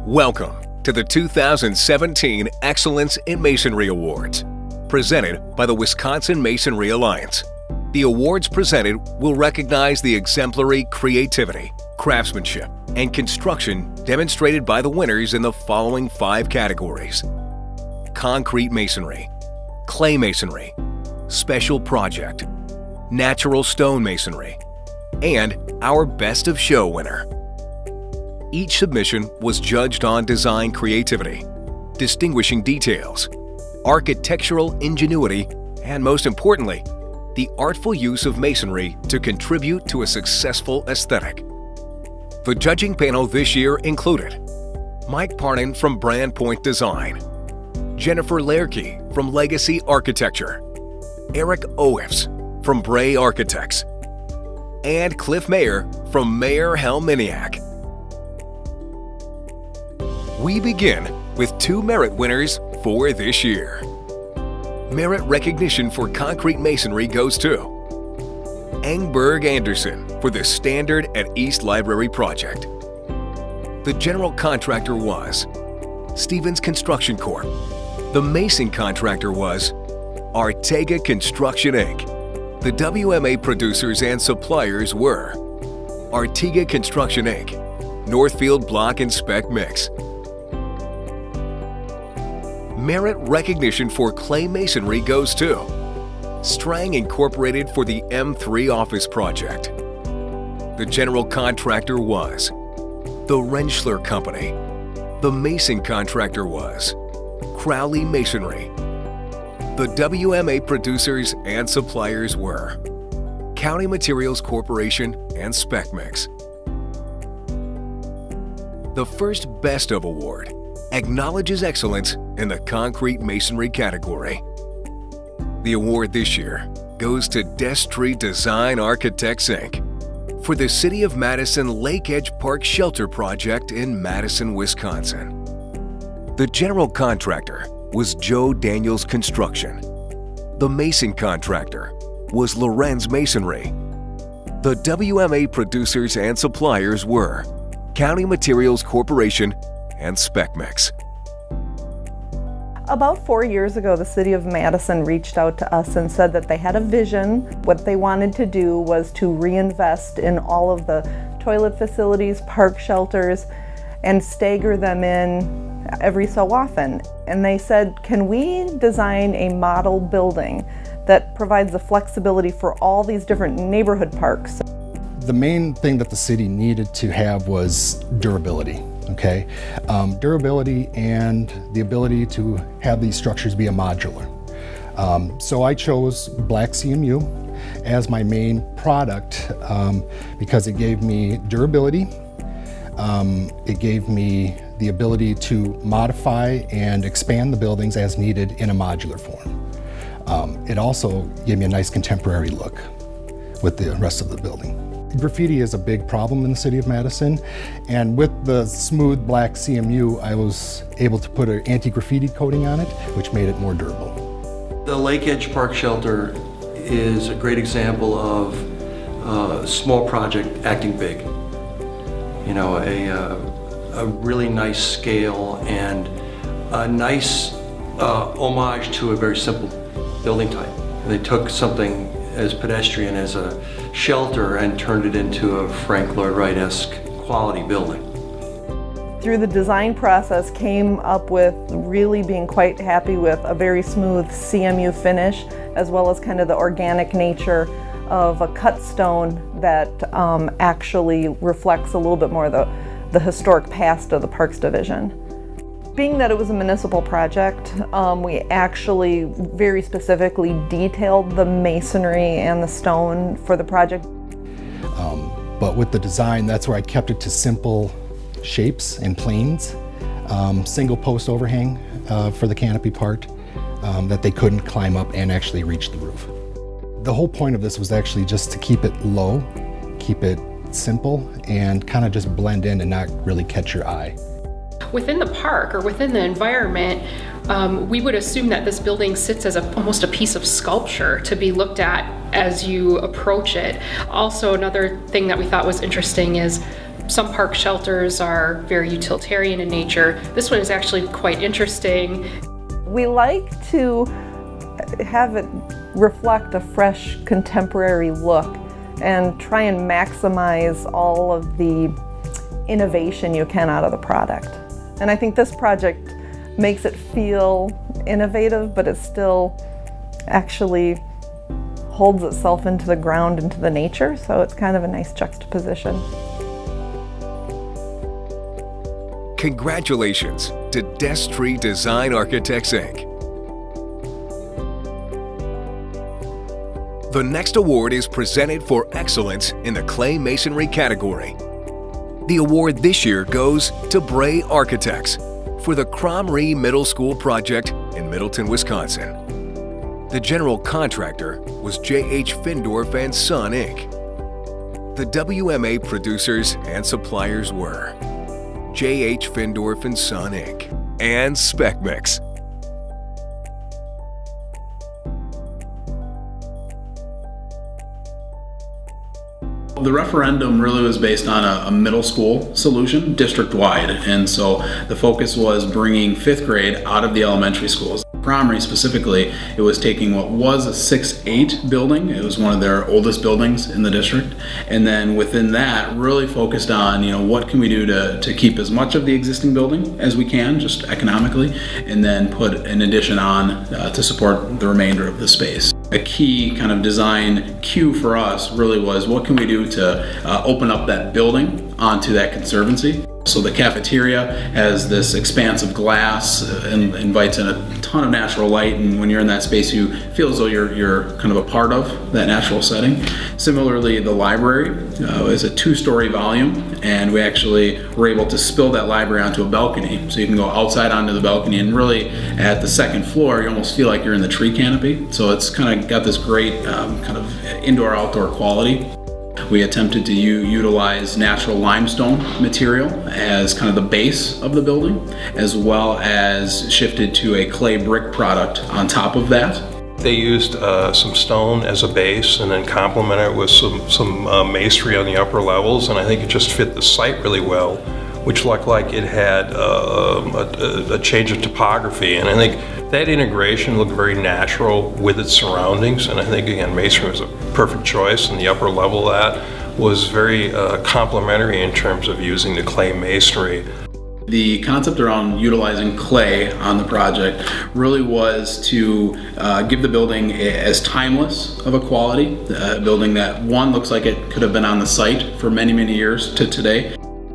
Welcome to the 2017 Excellence in Masonry Awards, presented by the Wisconsin Masonry Alliance. The awards presented will recognize the exemplary creativity, craftsmanship, and construction demonstrated by the winners in the following 5 categories: concrete masonry, clay masonry, special project, natural stone masonry, and our Best of Show winner. Each submission was judged on design creativity, distinguishing details, architectural ingenuity, and most importantly, the artful use of masonry to contribute to a successful aesthetic. The judging panel this year included Mike Parnan from Brand Point Design, Jennifer Lerke from Legacy Architecture, Eric Oefs from Bray Architects, and Cliff Mayer from Mayer Helminiak. We begin with 2 merit winners for this year. Merit recognition for concrete masonry goes to Engberg Anderson for the Standard at East Library project. The general contractor was Stevens Construction Corp. The mason contractor was Artega Construction Inc. The WMA producers and suppliers were Artega Construction Inc., Northfield Block and Spec Mix. Merit recognition for clay masonry goes to Strang Incorporated for the M3 office project. The general contractor was the Rentschler Company. The mason contractor was Crowley Masonry. The WMA producers and suppliers were County Materials Corporation and Spec Mix. The first Best of Award acknowledges excellence in the concrete masonry category. The award this year goes to Destry Design Architects Inc. for the City of Madison Lake Edge Park Shelter Project in Madison, Wisconsin. The general contractor was Joe Daniels Construction. The mason contractor was Lorenz Masonry. The WMA producers and suppliers were County Materials Corporation and Spec Mix. About 4 years ago, the City of Madison reached out to us and said that they had a vision. What they wanted to do was to reinvest in all of the toilet facilities, park shelters, and stagger them in every so often. And they said, can we design a model building that provides the flexibility for all these different neighborhood parks? The main thing that the city needed to have was durability. Okay, durability and the ability to have these structures be a modular. So I chose black CMU as my main product because it gave me durability, it gave me the ability to modify and expand the buildings as needed in a modular form. It also gave me a nice contemporary look with the rest of the building. Graffiti is a big problem in the City of Madison, and with the smooth black CMU, I was able to put an anti-graffiti coating on it, which made it more durable. The Lake Edge Park Shelter is a great example of a small project acting big. You know, a really nice scale and a nice homage to a very simple building type. They took something as pedestrian as a shelter and turned it into a Frank Lloyd Wright-esque quality building. Through the design process, came up with really being quite happy with a very smooth CMU finish, as well as kind of the organic nature of a cut stone that actually reflects a little bit more the historic past of the Parks Division. Being that it was a municipal project, we actually very specifically detailed the masonry and the stone for the project. But with the design, that's where I kept it to simple shapes and planes, single post overhang for the canopy part that they couldn't climb up and actually reach the roof. The whole point of this was actually just to keep it low, keep it simple, and kind of just blend in and not really catch your eye. Within the park or within the environment, we would assume that this building sits as almost a piece of sculpture to be looked at as you approach it. Also, another thing that we thought was interesting is some park shelters are very utilitarian in nature. This one is actually quite interesting. We like to have it reflect a fresh, contemporary look and try and maximize all of the innovation you can out of the product. And I think this project makes it feel innovative, but it still actually holds itself into the ground, into the nature, so it's kind of a nice juxtaposition. Congratulations to Destree Design Architects, Inc. The next award is presented for excellence in the clay masonry category. The award this year goes to Bray Architects for the Cromrie Middle School project in Middleton, Wisconsin. The general contractor was J.H. Findorf & Son, Inc. The WMA producers and suppliers were J.H. Findorf & Son, Inc. and Spec Mix. The referendum really was based on a middle school solution, district-wide, and so the focus was bringing 5th grade out of the elementary schools. Cromrie specifically, it was taking what was a 6-8 building. It was one of their oldest buildings in the district, and then within that really focused on, what can we do to keep as much of the existing building as we can, just economically, and then put an addition on to support the remainder of the space. A key kind of design cue for us really was, what can we do to open up that building onto that conservancy? So the cafeteria has this expanse of glass and invites in a ton of natural light, and when you're in that space you feel as though you're kind of a part of that natural setting. Similarly, the library is a 2-story volume, and we actually were able to spill that library onto a balcony, so you can go outside onto the balcony, and really at the 2nd floor you almost feel like you're in the tree canopy. So it's kind of got this great kind of indoor-outdoor quality. We attempted to utilize natural limestone material as kind of the base of the building, as well as shifted to a clay brick product on top of that. They used some stone as a base and then complemented it with some masonry on the upper levels, and I think it just fit the site really well, which looked like it had a change of topography, and I think that integration looked very natural with its surroundings, and I think, again, masonry was a perfect choice, and the upper level of that was very complementary in terms of using the clay masonry. The concept around utilizing clay on the project really was to give the building as timeless of a quality, a building that, one, looks like it could have been on the site for many, many years to today.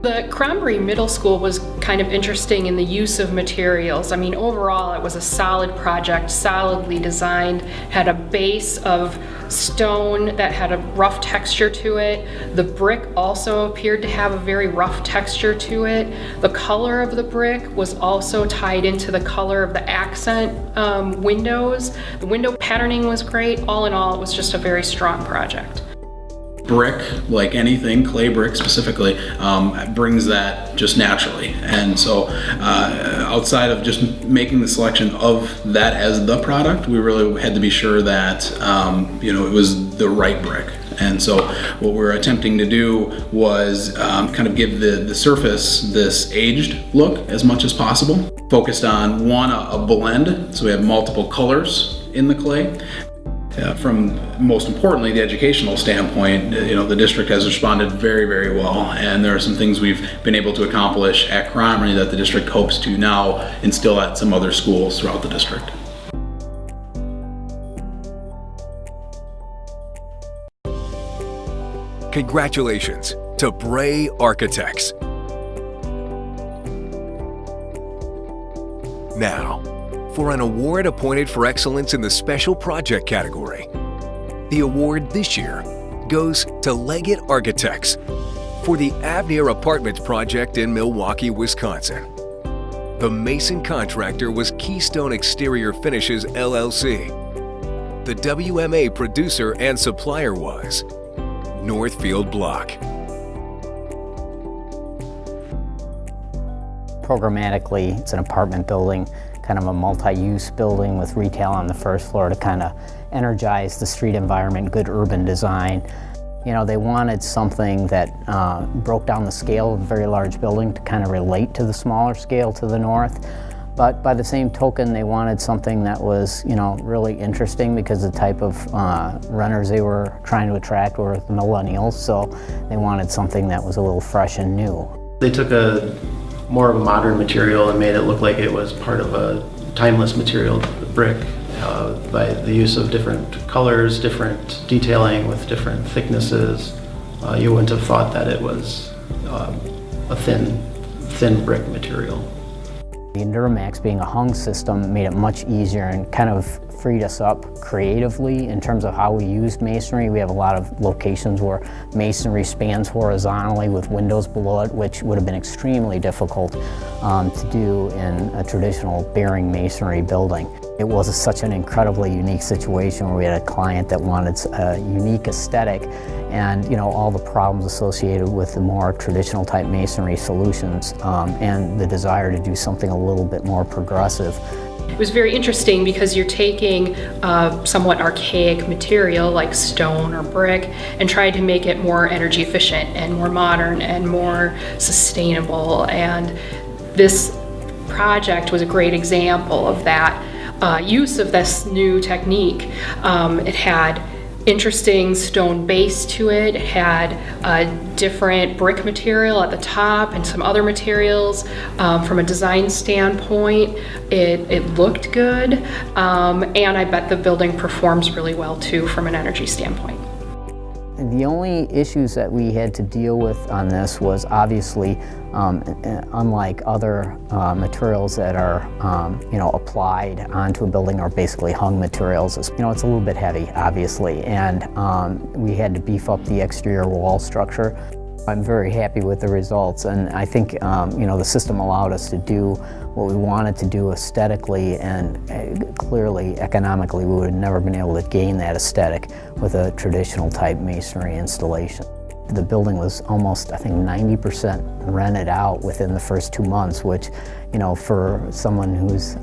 The Cromrie Middle School was kind of interesting in the use of materials. I mean, overall it was a solid project, solidly designed, had a base of stone that had a rough texture to it. The brick also appeared to have a very rough texture to it. The color of the brick was also tied into the color of the accent windows. The window patterning was great. All in all, it was just a very strong project. Brick, like anything, clay brick specifically, brings that just naturally. And so outside of just making the selection of that as the product, we really had to be sure that it was the right brick. And so what we're attempting to do was kind of give the surface this aged look as much as possible. Focused on, one, a blend, so we have multiple colors in the clay. From most importantly, the educational standpoint, the district has responded very, very well, and there are some things we've been able to accomplish at Cromrie that the district hopes to now instill at some other schools throughout the district. Congratulations to Bray Architects. Now, for an award appointed for excellence in the special project category. The award this year goes to Leggett Architects for the Avnier Apartments project in Milwaukee, Wisconsin. The mason contractor was Keystone Exterior Finishes, LLC. The WMA producer and supplier was Northfield Block. Programmatically, it's an apartment building, kind of a multi-use building with retail on the first floor to kind of energize the street environment, good urban design. You know, they wanted something that broke down the scale of a very large building to kind of relate to the smaller scale to the north. But by the same token, they wanted something that was, you know, really interesting because the type of renters they were trying to attract were the millennials. So they wanted something that was a little fresh and new. They took a more of a modern material and made it look like it was part of a timeless material, brick, by the use of different colors, different detailing with different thicknesses. You wouldn't have thought that it was a thin brick material. The Enduramax being a hung system made it much easier and kind of freed us up creatively in terms of how we used masonry. We have a lot of locations where masonry spans horizontally with windows below it, which would have been extremely difficult to do in a traditional bearing masonry building. It was such an incredibly unique situation where we had a client that wanted a unique aesthetic and, you know, all the problems associated with the more traditional type masonry solutions and the desire to do something a little bit more progressive. It was very interesting because you're taking somewhat archaic material like stone or brick and trying to make it more energy efficient and more modern and more sustainable. And this project was a great example of that use of this new technique. It had interesting stone base to it. It had a different brick material at the top and some other materials. From a design standpoint, it looked good, and I bet the building performs really well too from an energy standpoint. The only issues that we had to deal with on this was obviously, unlike other materials that are, you know, applied onto a building or basically hung materials, you know, it's a little bit heavy, obviously, and we had to beef up the exterior wall structure. I'm very happy with the results, and I think, you know, the system allowed us to do what we wanted to do aesthetically, and clearly economically we would have never been able to gain that aesthetic with a traditional type masonry installation. The building was almost, I think, 90% rented out within the first 2 months, which, you know, for someone who's,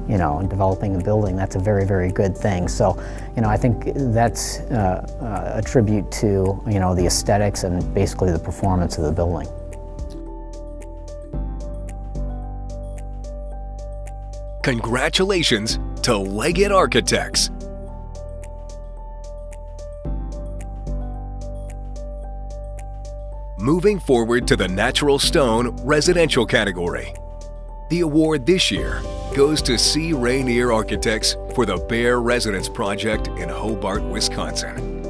you know, developing a building, that's a very, very good thing. So, you know, I think that's a tribute to, you know, the aesthetics and basically the performance of the building. Congratulations to Leggett Architects. Moving forward to the natural stone residential category. The award this year goes to C. Rainier Architects for the Bear Residence Project in Hobart, Wisconsin.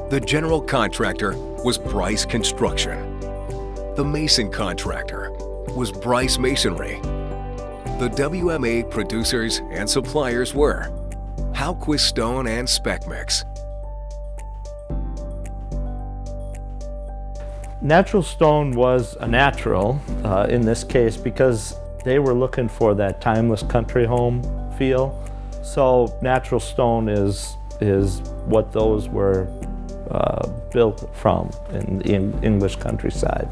The general contractor was Bryce Construction. The mason contractor was Bryce Masonry. The WMA producers and suppliers were Halquist Stone and Spec Mix. Natural stone was a natural in this case because they were looking for that timeless country home feel. So natural stone is what those were built from in the English countryside.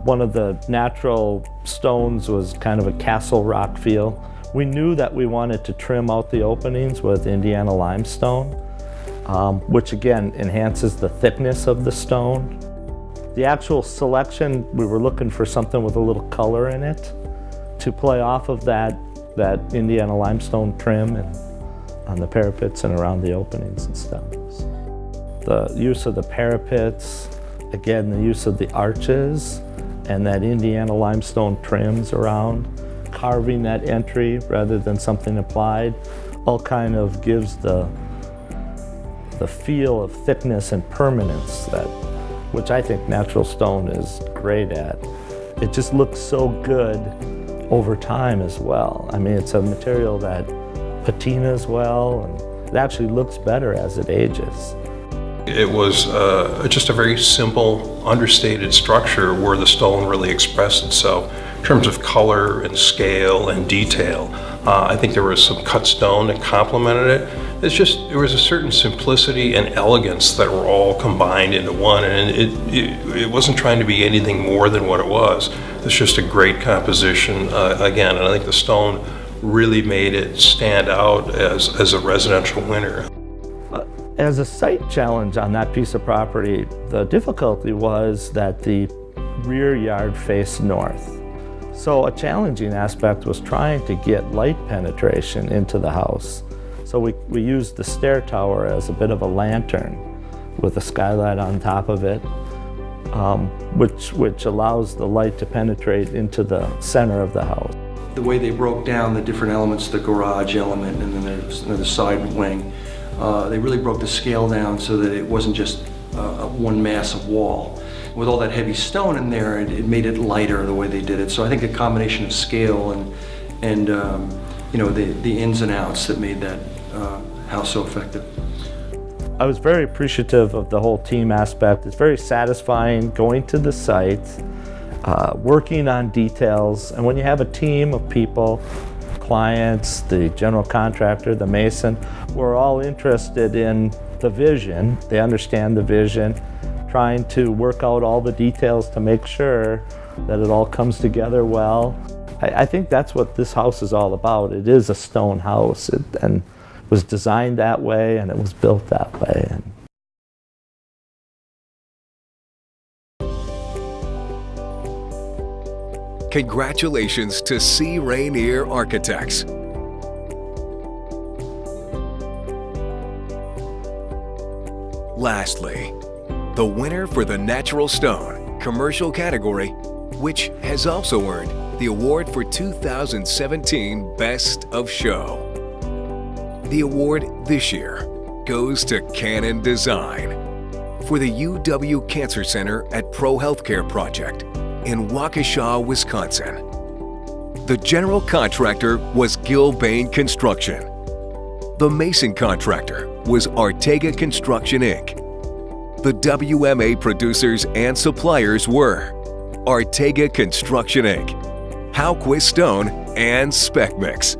One of the natural stones was kind of a castle rock feel. We knew that we wanted to trim out the openings with Indiana limestone, which again enhances the thickness of the stone. The actual selection, we were looking for something with a little color in it to play off of that Indiana limestone trim and on the parapets and around the openings and stuff. The use of the parapets, again, the use of the arches and that Indiana limestone trims around, carving that entry rather than something applied, all kind of gives the feel of thickness and permanence which I think natural stone is great at. It just looks so good over time as well. I mean, it's a material that patinas well, and it actually looks better as it ages. It was just a very simple, understated structure where the stone really expressed itself in terms of color and scale and detail. I think there was some cut stone that complemented it. There was a certain simplicity and elegance that were all combined into one, and it wasn't trying to be anything more than what it was. It's just a great composition, again, and I think the stone really made it stand out as a residential winner. As a site challenge on that piece of property, the difficulty was that the rear yard faced north. So a challenging aspect was trying to get light penetration into the house. So we used the stair tower as a bit of a lantern with a skylight on top of it, which allows the light to penetrate into the center of the house. The way they broke down the different elements, the garage element and then the side wing, they really broke the scale down so that it wasn't just one massive wall. With all that heavy stone in there, it made it lighter the way they did it. So I think a combination of scale and you know, the ins and outs that made that house so effective. I was very appreciative of the whole team aspect. It's very satisfying going to the site, working on details, and when you have a team of people, clients, the general contractor, the mason, we're all interested in the vision. They understand the vision, trying to work out all the details to make sure that it all comes together well. I think that's what this house is all about. It is a stone house, and was designed that way, and it was built that way. Congratulations to C. Rainier Architects. Lastly, the winner for the Natural Stone commercial category, which has also earned the award for 2017 Best of Show. The award this year goes to Canon Design for the UW Cancer Center at Pro Healthcare Project in Waukesha, Wisconsin. The general contractor was Gilbane Construction. The mason contractor was Artega Construction, Inc. The WMA producers and suppliers were Artega Construction, Inc., Hauquist Stone, and Spec Mix.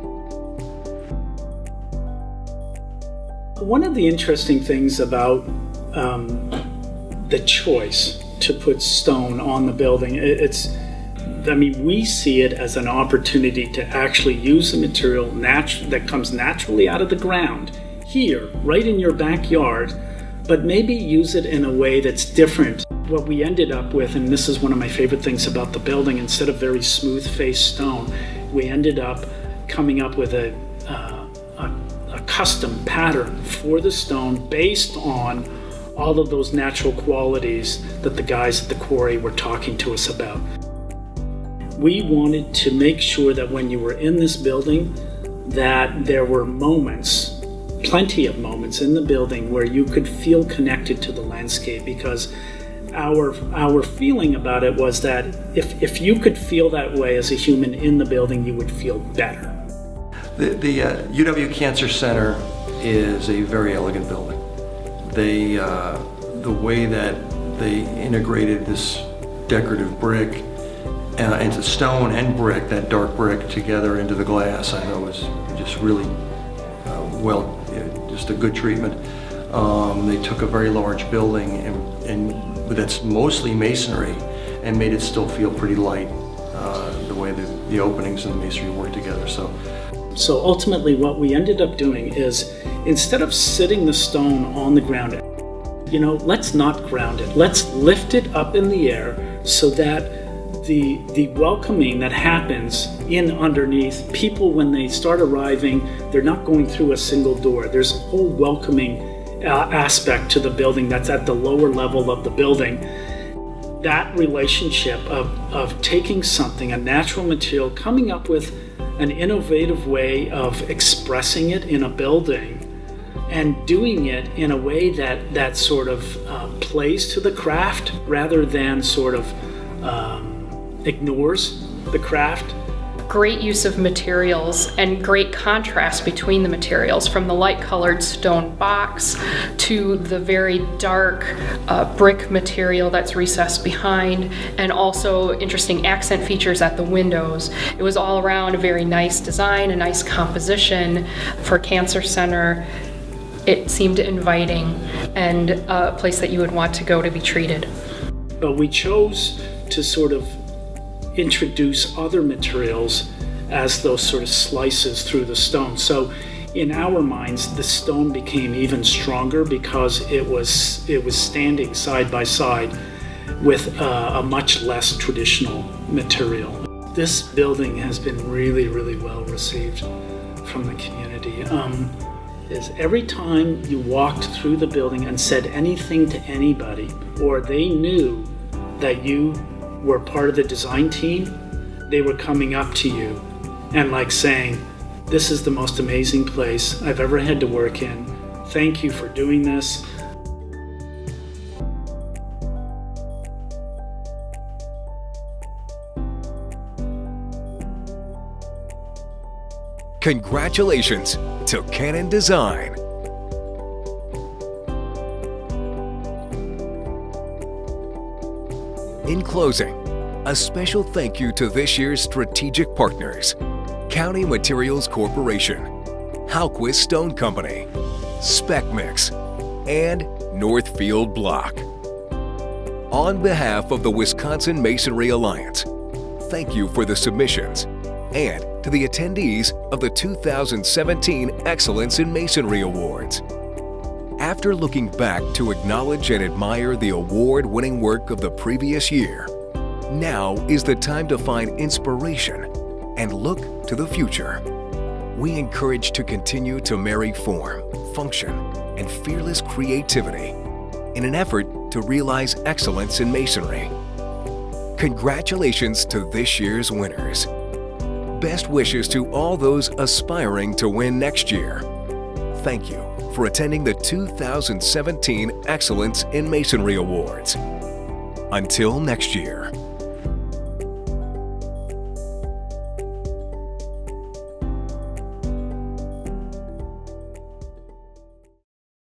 One of the interesting things about the choice to put stone on the building, we see it as an opportunity to actually use the material that comes naturally out of the ground here, right in your backyard, but maybe use it in a way that's different. What we ended up with, and this is one of my favorite things about the building, instead of very smooth-faced stone, we ended up coming up with a custom pattern for the stone based on all of those natural qualities that the guys at the quarry were talking to us about. We wanted to make sure that when you were in this building, that there were moments, plenty of moments in the building where you could feel connected to the landscape, because our feeling about it was that if you could feel that way as a human in the building, you would feel better. The UW Cancer Center is a very elegant building. The way that they integrated this decorative brick into stone and brick, that dark brick together into the glass, I know was just really just a good treatment. They took a very large building and that's mostly masonry and made it still feel pretty light, the way the openings and the masonry work together. So ultimately what we ended up doing is, instead of sitting the stone on the ground, let's not ground it. Let's lift it up in the air so that the welcoming that happens in underneath, people when they start arriving, they're not going through a single door. There's a whole welcoming aspect to the building that's at the lower level of the building. That relationship of taking something, a natural material, coming up with an innovative way of expressing it in a building and doing it in a way that sort of plays to the craft rather than sort of ignores the craft. Great use of materials and great contrast between the materials, from the light colored stone box to the very dark brick material that's recessed behind, and also interesting accent features at the windows. It was all around a very nice design, a nice composition for Cancer Center. It seemed inviting and a place that you would want to go to be treated. But we chose to sort of introduce other materials as those sort of slices through the stone. So in our minds, the stone became even stronger because it was standing side by side with a much less traditional material. This building has been really, really well received from the community. Is every time you walked through the building and said anything to anybody, or they knew that you were part of the design team, they were coming up to you and like saying, "This is the most amazing place I've ever had to work in. Thank you for doing this." Congratulations to Canon Design. In closing, a special thank you to this year's strategic partners: County Materials Corporation, Halquist Stone Company, Spec Mix, and Northfield Block. On behalf of the Wisconsin Masonry Alliance, thank you for the submissions, and to the attendees of the 2017 Excellence in Masonry Awards. After looking back to acknowledge and admire the award-winning work of the previous year, now is the time to find inspiration and look to the future. We encourage to continue to marry form, function, and fearless creativity in an effort to realize excellence in masonry. Congratulations to this year's winners. Best wishes to all those aspiring to win next year. Thank you for attending the 2017 Excellence in Masonry Awards. Until next year.